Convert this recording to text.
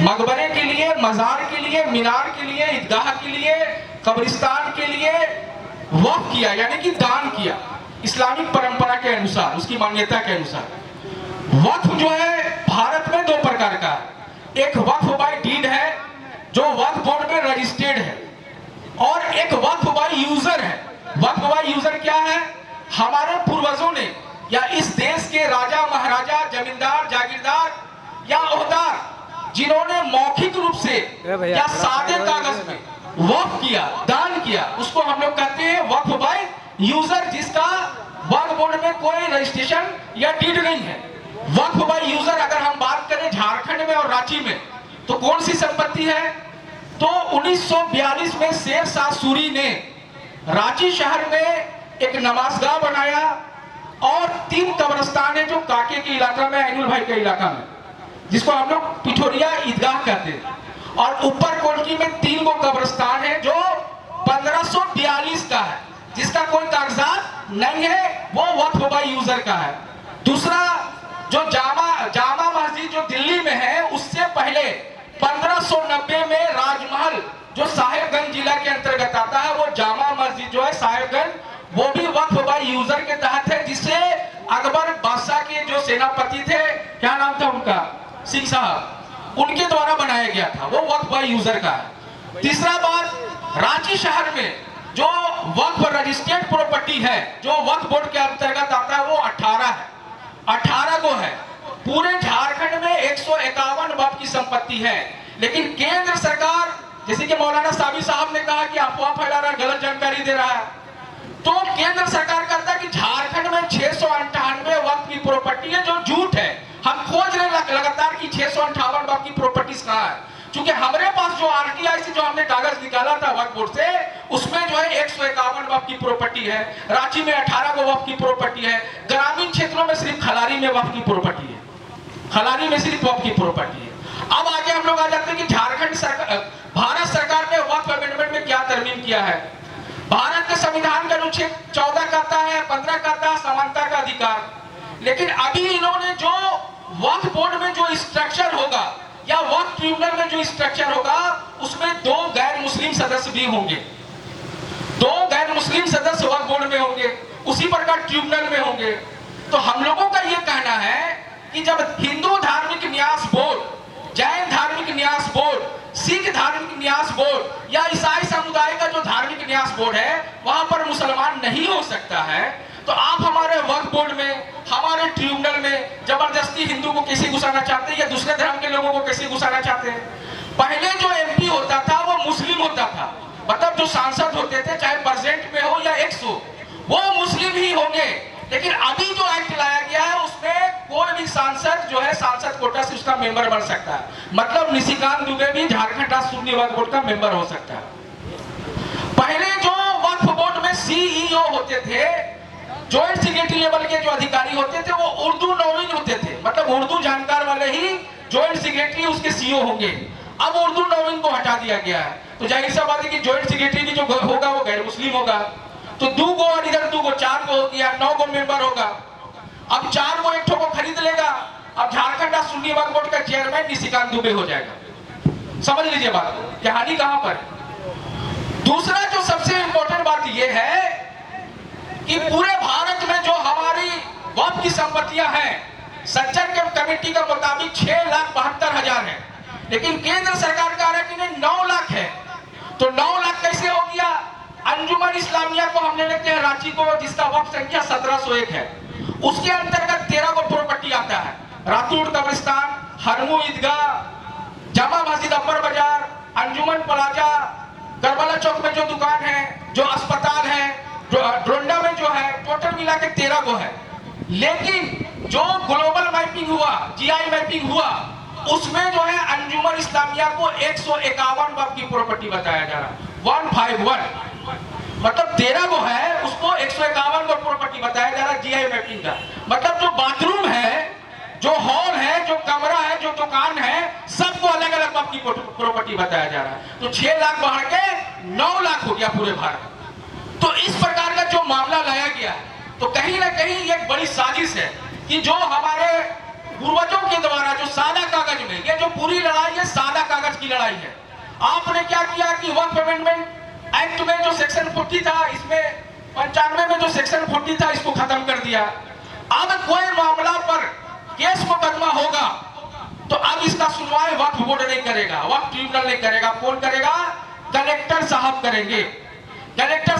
मकबरे के लिए, मजार के लिए, मीनार के लिए, ईदगाह के लिए, कब्रिस्तान के लिए वक्फ किया, यानी कि दान किया इस्लामिक परंपरा के अनुसार, उसकी मान्यता के अनुसार। वक्फ जो है भारत में दो प्रकार का है। एक वक्फ बाय डीड है जो वक्फ बोर्ड में रजिस्टर्ड है, और एक वक्फ बाय यूजर है। वक्फ बाय यूजर क्या है? हमारे पूर्वजों ने या इस देश के राजा महाराजा, जमींदार, जागीरदार या ओहदार जिन्होंने मौखिक रूप से या सादे कागज में वक्फ किया, दान किया, उसको हम लोग कहते हैं वक्फ बाय यूजर, जिसका वक्फ बोर्ड में कोई रजिस्ट्रेशन या डीड नहीं है। वक्फ बाय यूजर अगर हम बात करें झारखंड में और रांची में, तो कौन सी संपत्ति है? तो 1942 में शेर शाह सूरी ने रांची शहर में एक नमाजगाह बनाया और 3 कब्रिस्तान है जो काके के इलाका में, ऐनुल भाई के इलाका में, जिसको हम लोग पिठोरिया ईदगाह कहते हैं, और ऊपर कोटकी में 3 गो कब्रिस्तान है जो 1542 का है, जिसका कोई कागजात नहीं है, वो वक्फ बाय यूजर का है। दूसरा जो जामा मस्जिद जो दिल्ली में है, उससे पहले 1590 में राजमहल जो साहेबगंज जिला के अंतर्गत आता है, वो जामा मस्जिद जो है साहेबगंज, वो भी वक्फ बाय यूजर के तहत है, जिसे अकबर बादशाह के जो सेनापति थे, क्या नाम था उनका, सिंह साहब, उनके द्वारा बनाया गया था, वो वक्फ बाय यूजर का है। तीसरा बात, रांची शहर में जो वक्फ रजिस्टर्ड प्रॉपर्टी है जो वक्फ बोर्ड के अंतर्गत आता है, वो 18 है, 18 को है। पूरे झारखंड में 151 वक्फ की संपत्ति है, लेकिन केंद्र सरकार, जैसे कि मौलाना साबी साहब ने कहा कि अफवाह फैला रहा है, गलत जानकारी दे रहा है, तो केंद्र सरकार कहता है कि झारखंड में 698 वक्फ की प्रॉपर्टी है, जो झूठ है। हम खोज रहे हैं लगातार कि 658 वक्फ की प्रॉपर्टीज कहाँ है, क्योंकि हमारे पास जो आरटीआई से जो हमने कागज निकाला था वक्फ बोर्ड से, उसमें जो है 151 वक्फ की प्रॉपर्टी है, रांची में 18 को वक्फ की प्रॉपर्टी है, ग्रामीण क्षेत्रों में सिर्फ खलारी में वक्फ की प्रॉपर्टी है, खलारी में सिर्फ वक्फ की प्रॉपर्टी है। अब आगे हम लोग आ जाते हैं कि झारखंड सरकार, भारत सरकार ने वक्फ अमेंडमेंट में क्या तरमीम किया है। भारत के संविधान का अनुच्छेद 14 कहता है, 15 कहता है समानता का अधिकार, लेकिन अभी इन्होंने जो वक्फ बोर्ड में जो स्ट्रक्चर होगा या वक्फ ट्रिब्यूनल में जो स्ट्रक्चर होगा, उसमें 2 गैर मुस्लिम सदस्य भी होंगे, 2 गैर मुस्लिम सदस्य वक्फ बोर्ड में होंगे, उसी प्रकार ट्रिब्यूनल में होंगे। तो हम लोगों का यह कहना है कि जब हिंदू धार्मिक न्यास बोर्ड, जैन धार्मिक न्यास बोर्ड, सिख धार्मिक न्यास बोर्ड या ईसाई समुदाय का जो धार्मिक न्यास बोर्ड है, वहां पर मुसलमान नहीं हो सकता है, तो आप हमारे वक्फ बोर्ड में, हमारे ट्रिब्यूनल में जबरदस्ती हिंदू को कैसे घुसाना चाहते हैं या दूसरे धर्म के लोगों को कैसे घुसाना चाहते हैं। पहले जो एमपी होता था वो मुस्लिम होता था, मतलब जो सांसद होते थे, चाहे प्रेजेंट में हो या एक्स हो, वो मुस्लिम ही होंगे। लेकिन अभी जो एक्ट लाया गया है, उसमें कोई भी सांसद जो है सांसद कोटा से उसका मेंबर बन सकता है, मतलब निशिकांत दुबे भी झारखंड राष्ट्र सुन्नी वक्फ बोर्ड का मेंबर हो सकता है। पहले जो वक्फ बोर्ड में सीईओ होते थे, जॉइंट सेक्रेटरी लेवल के जो अधिकारी होते थे, वो उर्दू नौवीन होते थे, मतलब उर्दू जानकार वाले ही जॉइंट सेक्रेटरी उसके सीईओ होंगे। अब उर्दू नौवीन को हटा दिया गया है, तो जाहिर सा बात है कि जॉइंट सेक्रेटरी भी जो होगा वो गैर मुस्लिम होगा, तो 2 गो और इधर 2 गो 4 गो हो गया, 9 गो मेंबर होगा। अब 4 गो एक को खरीद लेगा, अब झारखंड राष्ट्र सुन्नी वक्फ बोर्ड का चेयरमैन निशिकांत दुबे हो जाएगा। समझ लीजिए बात, कहानी कहां पर। दूसरा जो सबसे इंपॉर्टेंट बात यह है कि पूरे भारत में जो हमारी वक्फ की संपत्तियां हैं, सज्जन के कमेटी के मुताबिक 6,72,000 है, लेकिन केंद्र सरकार कह रहा है कि नहीं 9 लाख है। तो 9 लाख कैसे हो गया? अंजुमन इस्लामिया को हमने लेते हैं रांची को, जिसका वक्फ संख्या 1701 है, उसके अंतर्गत 13 को प्रॉपर्टी आता है, रातूड़ कब्रिस्तान, हरमू ईदगाह, जामा मस्जिद अपर बाजार, अंजुमन प्लाजा, करबला चौक में जो दुकान है, जो अस्पताल है, ड्रोंडा में जो है, टोटल मिला के 13 को है। लेकिन जो ग्लोबल मैपिंग हुआ, जीआई मैपिंग हुआ, उसमें जो है अंजुमन इस्लामिया को 151 वक्फ की प्रॉपर्टी बताया जा रहा है, 151, मतलब 13 को है, उसको 151 को प्रॉपर्टी बताया जा रहा है जीआई मैपिंग का। मतलब जो बाथरूम है, जो हॉल है, जो कमरा है, जो दुकान है, सबको अलग अलग वक्फ की प्रॉपर्टी बताया जा रहा है। तो 6 लाख बढ़ के 9 लाख हो गया पूरे भारत। तो इस प्रकार का जो मामला लाया गया है, तो कहीं ना कहीं एक बड़ी साजिश है कि जो हमारे पूर्वजों के द्वारा जो सादा कागज में, ये जो पूरी लड़ाई है सादा की लड़ाई है। आपने क्या किया कि वक्फ अमेंडमेंट एक्ट में जो सेक्शन 40 था, इसमें 95 में जो सेक्शन 40 था, इसको खत्म कर दिया। अब कोई मामला पर केस मुकदमा होगा तो अब इसका सुनवाई वक्फ बोर्ड नहीं करेगा, वक्फ ट्रिब्यूनल नहीं करेगा। कौन करेगा? कलेक्टर साहब करेंगे। कलेक्टर